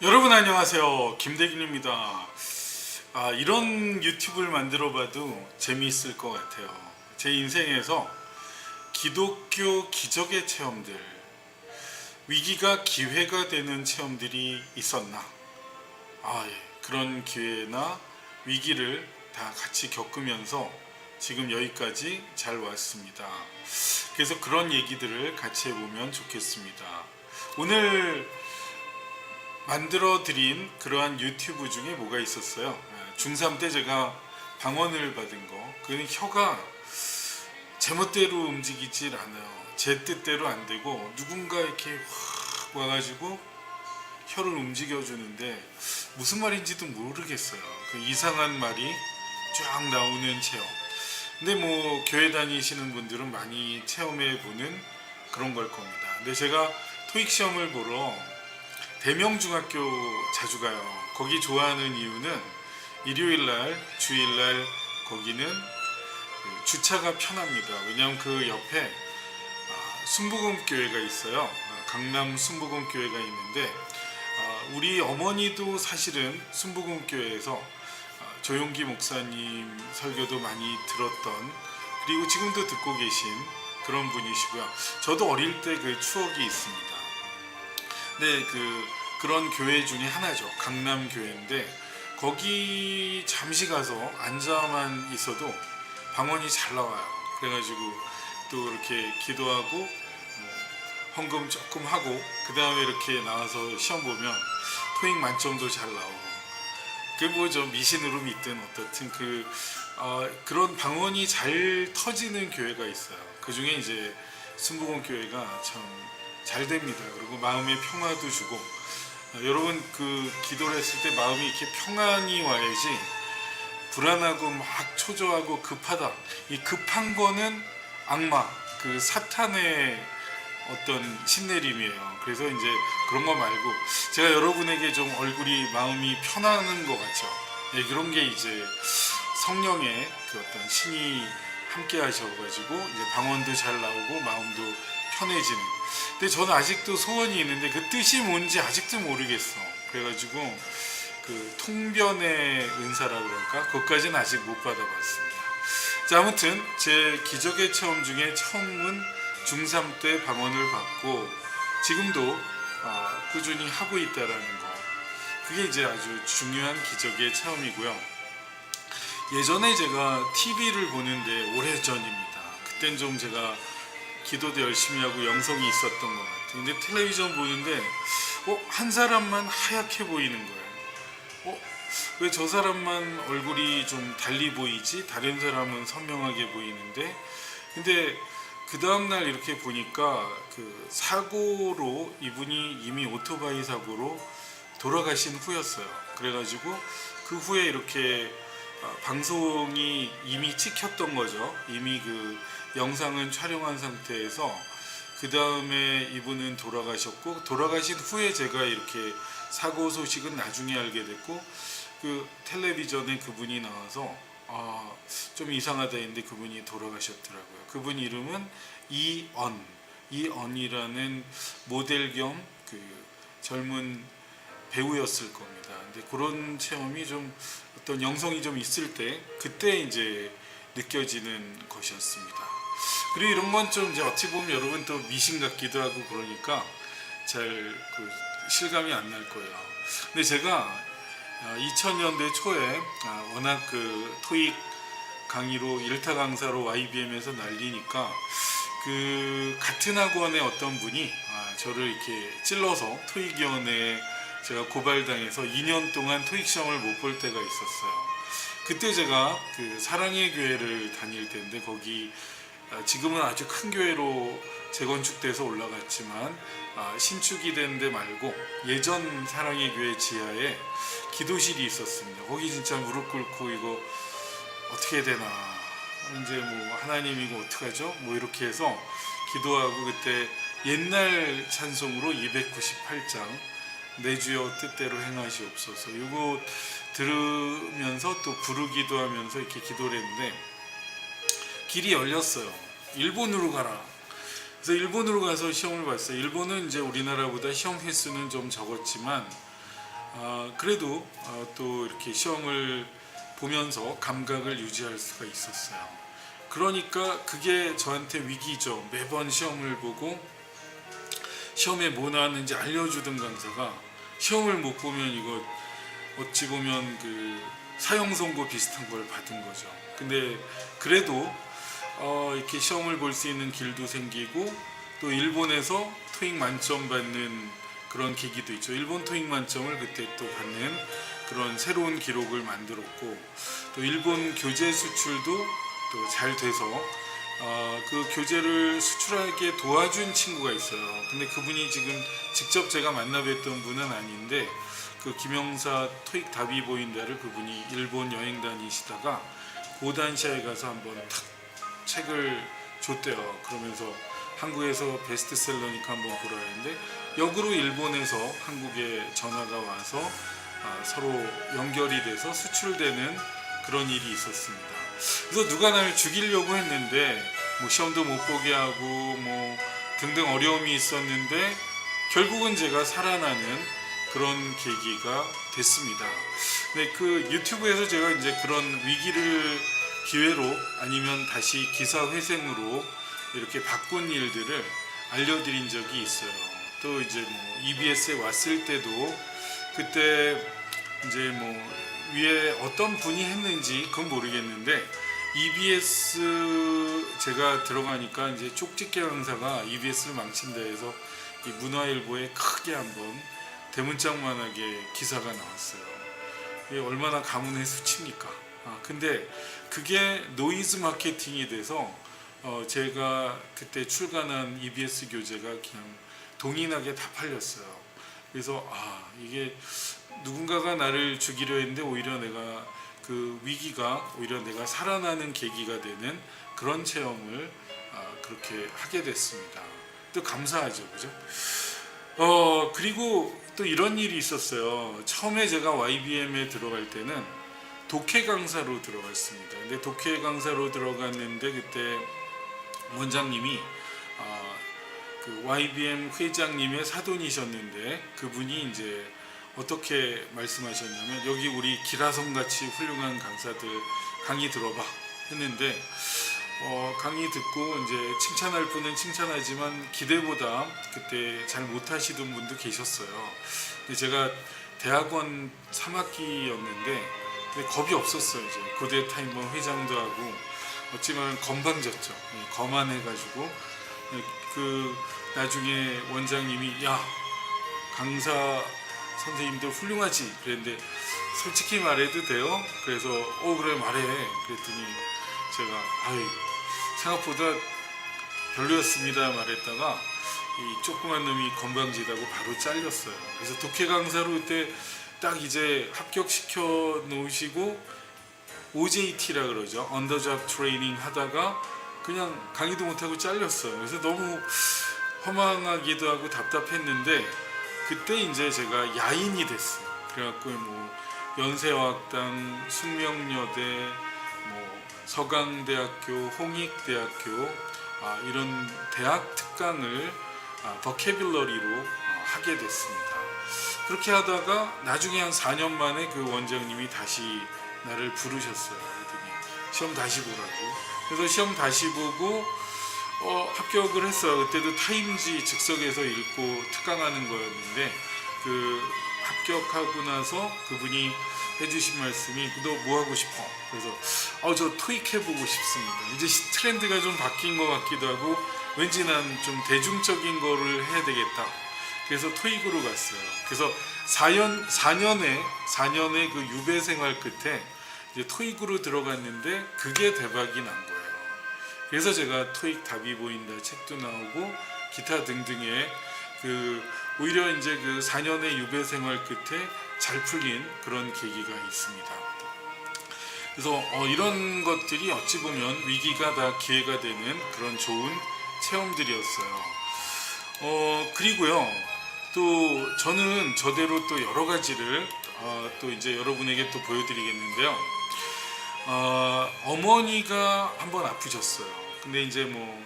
여러분 안녕하세요. 김대균입니다. 이런 유튜브를 만들어 봐도 재미있을 것 같아요. 제 인생에서 기독교 기적의 체험들, 위기가 기회가 되는 체험들이 있었나? 그런 기회나 위기를 다 같이 겪으면서 지금 여기까지 잘 왔습니다. 그래서 그런 얘기들을 같이 해보면 좋겠습니다. 오늘 만들어 드린 그러한 유튜브 중에 뭐가 있었어요. 중3 때 제가 방언을 받은 거, 그는 혀가 제멋대로 움직이질 않아요. 제 뜻대로 안 되고 누군가 이렇게 확 와가지고 혀를 움직여 주는데 무슨 말인지도 모르겠어요. 그 이상한 말이 쫙 나오는 체험. 근데 뭐 교회 다니시는 분들은 많이 체험해 보는 그런 걸 겁니다. 근데 제가 토익 시험을 보러 대명중학교 자주 가요. 거기 좋아하는 이유는 일요일날, 주일날 거기는 주차가 편합니다. 왜냐하면 그 옆에 순복음교회가 있어요. 강남 순복음교회가 있는데 우리 어머니도 사실은 순복음교회에서 조용기 목사님 설교도 많이 들었던, 그리고 지금도 듣고 계신 그런 분이시고요. 저도 어릴 때 그 추억이 있습니다. 네, 그런 교회 중에 하나죠. 강남 교회인데 거기 잠시 가서 앉아만 있어도 방언이 잘 나와요. 그래가지고 또 이렇게 기도하고 헌금 조금 하고 그 다음에 이렇게 나와서 시험 보면 토익 만점도 잘 나오고, 그 뭐 좀 미신으로 믿든 어떻든 그런 방언이 잘 터지는 교회가 있어요. 그 중에 이제 순복음 교회가 참 잘 됩니다. 그리고 마음의 평화도 주고, 여러분 기도를 했을 때 마음이 이렇게 평안이 와야지, 불안하고 막 초조하고 급하다, 이 급한 거는 악마, 사탄의 어떤 신내림이에요. 그래서 이제 그런 거 말고 제가 여러분에게 좀 얼굴이 마음이 편안한 것 같죠. 그런 게 이제 성령의 어떤 신이 함께 하셔가지고 이제 방언도 잘 나오고 마음도 편해지는. 근데 저는 아직도 소원이 있는데 그 뜻이 뭔지 아직도 모르겠어. 그래가지고 통변의 은사라 그럴까? 그것까지는 아직 못 받아봤습니다. 자, 아무튼 제 기적의 체험 중에 처음은 중3 때 방언을 받고 지금도 꾸준히 하고 있다라는 거, 그게 이제 아주 중요한 기적의 체험이고요. 예전에 제가 TV를 보는데 오래전입니다. 그땐 좀 제가 기도도 열심히 하고 영성이 있었던 것 같아요. 근데 텔레비전 보는데 한 사람만 하얗게 보이는 거예요. 왜 저 사람만 얼굴이 좀 달리 보이지? 다른 사람은 선명하게 보이는데. 근데 그 다음날 이렇게 보니까 사고로 이분이 이미 오토바이 사고로 돌아가신 후였어요. 그래가지고 그 후에 이렇게 방송이 이미 찍혔던 거죠. 이미 영상은 촬영한 상태에서 그 다음에 이분은 돌아가셨고, 돌아가신 후에 제가 이렇게 사고 소식은 나중에 알게 됐고, 텔레비전에 그분이 나와서 좀 이상하다 했는데 그분이 돌아가셨더라고요. 그분 이름은 이언이라는 모델 겸 젊은 배우였을 겁니다. 근데 그런 체험이 좀 어떤 영성이 좀 있을 때 그때 이제 느껴지는 것이었습니다. 그리고 이런 건 좀 이제 어찌 보면 여러분 또 미신 같기도 하고 그러니까 잘 실감이 안 날 거예요. 근데 제가 2000년대 초에 워낙 토익 강의로 일타 강사로 YBM에서 날리니까 같은 학원의 어떤 분이 저를 이렇게 찔러서 토익위원회에 제가 고발당해서 2년 동안 토익 시험을 못 볼 때가 있었어요. 그때 제가 사랑의 교회를 다닐 때인데 거기 지금은 아주 큰 교회로 재건축돼서 올라갔지만 신축이 된 데 말고 예전 사랑의 교회 지하에 기도실이 있었습니다. 거기 진짜 무릎 꿇고 이거 어떻게 해야 되나, 이제 뭐 하나님 이거 어떡하죠? 뭐 이렇게 해서 기도하고, 그때 옛날 찬송으로 298장 내 주여 뜻대로 행하시옵소서, 이거 들으면서 또 부르기도 하면서 이렇게 기도를 했는데 길이 열렸어요. 일본으로 가라. 그래서 일본으로 가서 시험을 봤어요. 일본은 이제 우리나라보다 시험 횟수는 좀 적었지만 그래도 또 이렇게 시험을 보면서 감각을 유지할 수가 있었어요. 그러니까 그게 저한테 위기죠. 매번 시험을 보고 시험에 뭐 나왔는지 알려주던 강사가 시험을 못 보면 이거 어찌 보면 그 사형 선고 비슷한 걸 받은 거죠. 근데 그래도 이렇게 시험을 볼 수 있는 길도 생기고 또 일본에서 토익 만점 받는 그런 계기도 있죠. 일본 토익 만점을 그때 또 받는 그런 새로운 기록을 만들었고 또 일본 교재 수출도 또 잘 돼서 그 교재를 수출하게 도와준 친구가 있어요. 근데 그분이 지금 직접 제가 만나 뵀던 분은 아닌데 그 김영사 토익 답이 보인다를 그분이 일본 여행 다니시다가 고단시아에 가서 한번 탁 책을 줬대요. 그러면서 한국에서 베스트셀러니까 한번 보라 했는데 역으로 일본에서 한국에 전화가 와서 서로 연결이 돼서 수출되는 그런 일이 있었습니다. 그래서 누가 나를 죽이려고 했는데 뭐 시험도 못 보게 하고 뭐 등등 어려움이 있었는데 결국은 제가 살아나는 그런 계기가 됐습니다. 근데 그 유튜브에서 제가 이제 그런 위기를 기회로 아니면 다시 기사 회생으로 이렇게 바꾼 일들을 알려드린 적이 있어요. 또 이제 뭐 EBS에 왔을 때도 그때 이제 뭐 위에 어떤 분이 했는지 그건 모르겠는데 EBS 제가 들어가니까 이제 쪽집게 강사가 EBS를 망친다 해서 이 문화일보에 크게 한번 대문짝만하게 기사가 나왔어요. 이게 얼마나 가문의 수치입니까? 근데 그게 노이즈 마케팅이 돼서 제가 그때 출간한 EBS 교재가 그냥 동인하게 다 팔렸어요. 그래서 이게 누군가가 나를 죽이려 했는데 오히려 내가 그 위기가 오히려 내가 살아나는 계기가 되는 그런 체험을 그렇게 하게 됐습니다. 또 감사하죠, 그죠? 그리고 또 이런 일이 있었어요. 처음에 제가 YBM에 들어갈 때는 독해 강사로 들어갔습니다. 근데 독해 강사로 들어갔는데 그때 원장님이 그 YBM 회장님의 사돈이셨는데 그분이 이제 어떻게 말씀하셨냐면 여기 우리 기라성 같이 훌륭한 강사들 강의 들어봐 했는데 강의 듣고 이제 칭찬할 분은 칭찬하지만 기대보다 그때 잘 못하시던 분도 계셨어요. 근데 제가 대학원 3학기였는데 겁이 없었어요. 이제 고대 타임번 회장도 하고 어찌보면 건방졌죠. 거만해가지고 그 나중에 원장님이 야 강사 선생님들 훌륭하지 그랬는데 솔직히 말해도 돼요? 그래서 그래 말해 그랬더니 제가 생각보다 별로였습니다 말했다가 이 조그만 놈이 건방지다고 바로 잘렸어요. 그래서 독해 강사로 그때 딱 이제 합격시켜 놓으시고 OJT라 그러죠. 언더잡 트레이닝 하다가 그냥 강의도 못하고 잘렸어요. 그래서 너무 허망하기도 하고 답답했는데 그때 이제 제가 야인이 됐어요. 그래갖고 뭐 연세화학당, 숙명여대, 뭐 서강대학교, 홍익대학교 이런 대학 특강을 버캐뷸러리로 하게 됐습니다. 그렇게 하다가 나중에 한 4년 만에 그 원장님이 다시 나를 부르셨어요. 그랬더니 시험 다시 보라고. 그래서 시험 다시 보고 합격을 했어요. 그때도 타임지 즉석에서 읽고 특강하는 거였는데 그 합격하고 나서 그분이 해주신 말씀이 너 뭐 하고 싶어? 그래서 저 토익 해보고 싶습니다. 이제 트렌드가 좀 바뀐 것 같기도 하고 왠지 난 좀 대중적인 거를 해야 되겠다. 그래서 토익으로 갔어요. 그래서 4년의 그 유배 생활 끝에 이제 토익으로 들어갔는데 그게 대박이 난 거예요. 그래서 제가 토익 답이 보인다 책도 나오고 기타 등등의 그 오히려 이제 그 4년의 유배 생활 끝에 잘 풀린 그런 계기가 있습니다. 그래서 이런 것들이 어찌 보면 위기가 다 기회가 되는 그런 좋은 체험들이었어요. 그리고요 또 저는 저대로 또 여러 가지를 또 이제 여러분에게 또 보여드리겠는데요. 어머니가 한번 아프셨어요. 근데 이제 뭐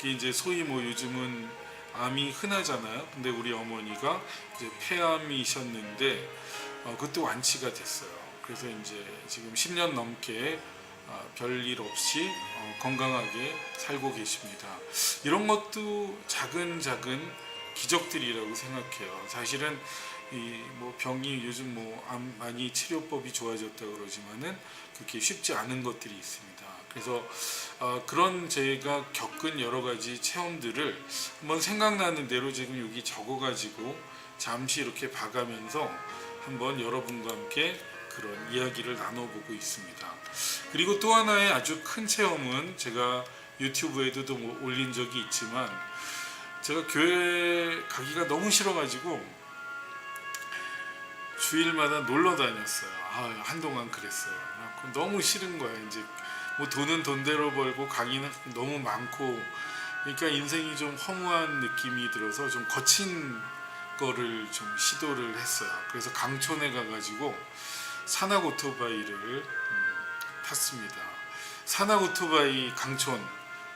이제 소위 뭐 요즘은 암이 흔하잖아요. 근데 우리 어머니가 이제 폐암이셨는데 그것도 완치가 됐어요. 그래서 이제 지금 10년 넘게 별일 없이 건강하게 살고 계십니다. 이런 것도 작은 기적들이라고 생각해요. 사실은 이 뭐 병이 요즘 많이 치료법이 좋아졌다 그러지만은 그렇게 쉽지 않은 것들이 있습니다. 그래서 그런 제가 겪은 여러 가지 체험들을 한번 생각나는 대로 지금 여기 적어가지고 잠시 이렇게 봐가면서 한번 여러분과 함께 그런 이야기를 나눠보고 있습니다. 그리고 또 하나의 아주 큰 체험은 제가 유튜브에도 올린 적이 있지만 제가 교회 가기가 너무 싫어가지고 주일마다 놀러 다녔어요. 한동안 그랬어요. 너무 싫은 거야. 이제 뭐 돈은 돈대로 벌고 강의는 너무 많고 그러니까 인생이 좀 허무한 느낌이 들어서 좀 거친 거를 좀 시도를 했어요. 그래서 강촌에 가가지고 산악 오토바이를 탔습니다. 산악 오토바이 강촌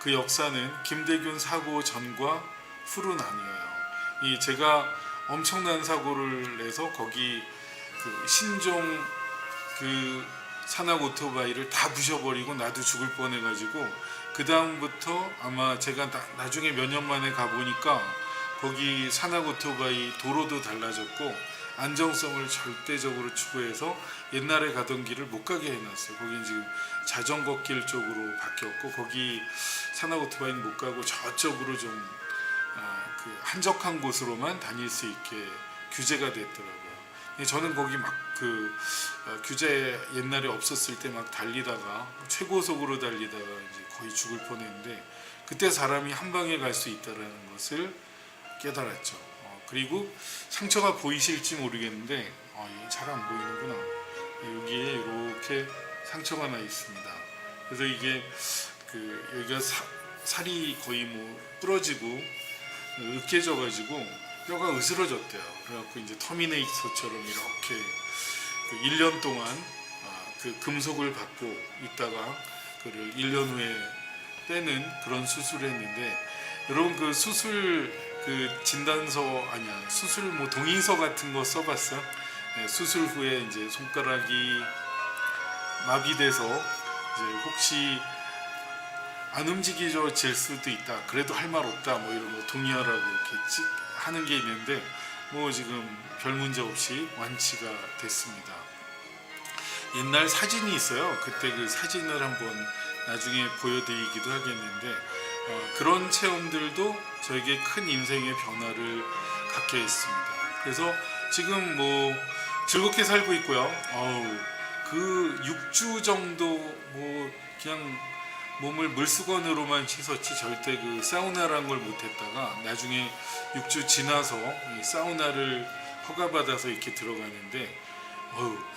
그 역사는 김대균 사고 전과 후로 나뉘어요. 제가 엄청난 사고를 내서 거기 그 신종 그 산악 오토바이를 다 부셔버리고 나도 죽을 뻔해가지고 그 다음부터 아마 제가 나중에 몇 년 만에 가보니까 거기 산악 오토바이 도로도 달라졌고 안정성을 절대적으로 추구해서 옛날에 가던 길을 못 가게 해놨어요. 거기 지금 자전거 길 쪽으로 바뀌었고 거기 산악 오토바이는 못 가고 저쪽으로 좀 그 한적한 곳으로만 다닐 수 있게 규제가 됐더라고요. 저는 거기 막 그 규제 옛날에 없었을 때 막 달리다가 최고속으로 달리다가 이제 거의 죽을 뻔했는데 그때 사람이 한 방에 갈 수 있다라는 것을 깨달았죠. 그리고 상처가 보이실지 모르겠는데 잘 안 보이는구나. 여기에 이렇게 상처가 나 있습니다. 그래서 이게 여기가 살이 거의 부러지고 으깨져가지고 뼈가 으스러졌대요. 그래갖고 이제 터미네이터처럼 이렇게 1년 동안 그 금속을 받고 있다가 그를 1년 후에 빼는 그런 수술을 했는데 여러분 그 수술 그 진단서 수술 동의서 같은 거 써봤어요? 수술 후에 이제 손가락이 마비돼서 이제 혹시 안 움직여질 수도 있다. 그래도 할 말 없다. 이런 거 동의하라고 이렇게 하는 게 있는데 지금 별 문제 없이 완치가 됐습니다. 옛날 사진이 있어요. 그때 그 사진을 한번 나중에 보여드리기도 하겠는데 그런 체험들도 저에게 큰 인생의 변화를 갖게 했습니다. 그래서 지금 즐겁게 살고 있고요. 그 6주 정도 그냥 몸을 물수건으로만 씻었지 절대 그 사우나란 걸 못했다가 나중에 6주 지나서 이 사우나를 허가받아서 이렇게 들어가는데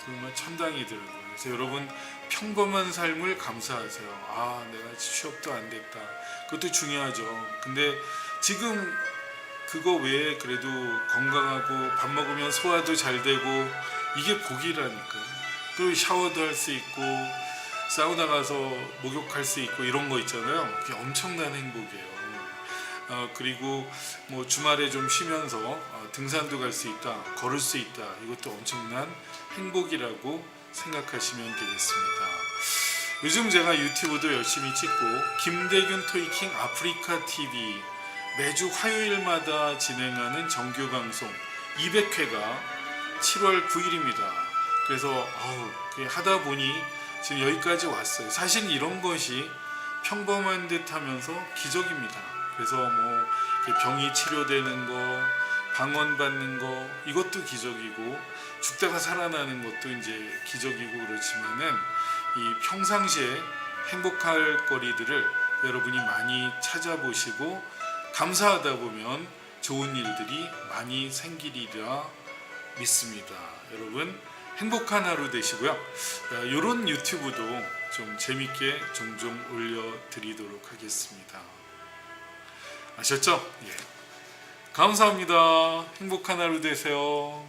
정말 천당이더라고요. 그래서 여러분 평범한 삶을 감사하세요. 내가 취업도 안 됐다. 그것도 중요하죠. 근데 지금 그거 외에 그래도 건강하고 밥 먹으면 소화도 잘 되고 이게 복이라니까요. 그리고 샤워도 할 수 있고 사우나 가서 목욕할 수 있고 이런 거 있잖아요. 그게 엄청난 행복이에요. 그리고 주말에 좀 쉬면서 등산도 갈 수 있다, 걸을 수 있다. 이것도 엄청난 행복이라고 생각하시면 되겠습니다. 요즘 제가 유튜브도 열심히 찍고 김대균 토이킹 아프리카 TV 매주 화요일마다 진행하는 정규 방송 200회가 7월 9일입니다. 그래서 하다 보니 지금 여기까지 왔어요. 사실 이런 것이 평범한 듯 하면서 기적입니다. 그래서 병이 치료되는 거, 방언받는 거 이것도 기적이고 죽다가 살아나는 것도 이제 기적이고 그렇지만은 이 평상시에 행복할 거리들을 여러분이 많이 찾아보시고 감사하다 보면 좋은 일들이 많이 생기리라 믿습니다. 여러분 행복한 하루 되시고요. 이런 유튜브도 좀 재밌게 종종 올려드리도록 하겠습니다. 아셨죠? 감사합니다. 행복한 하루 되세요.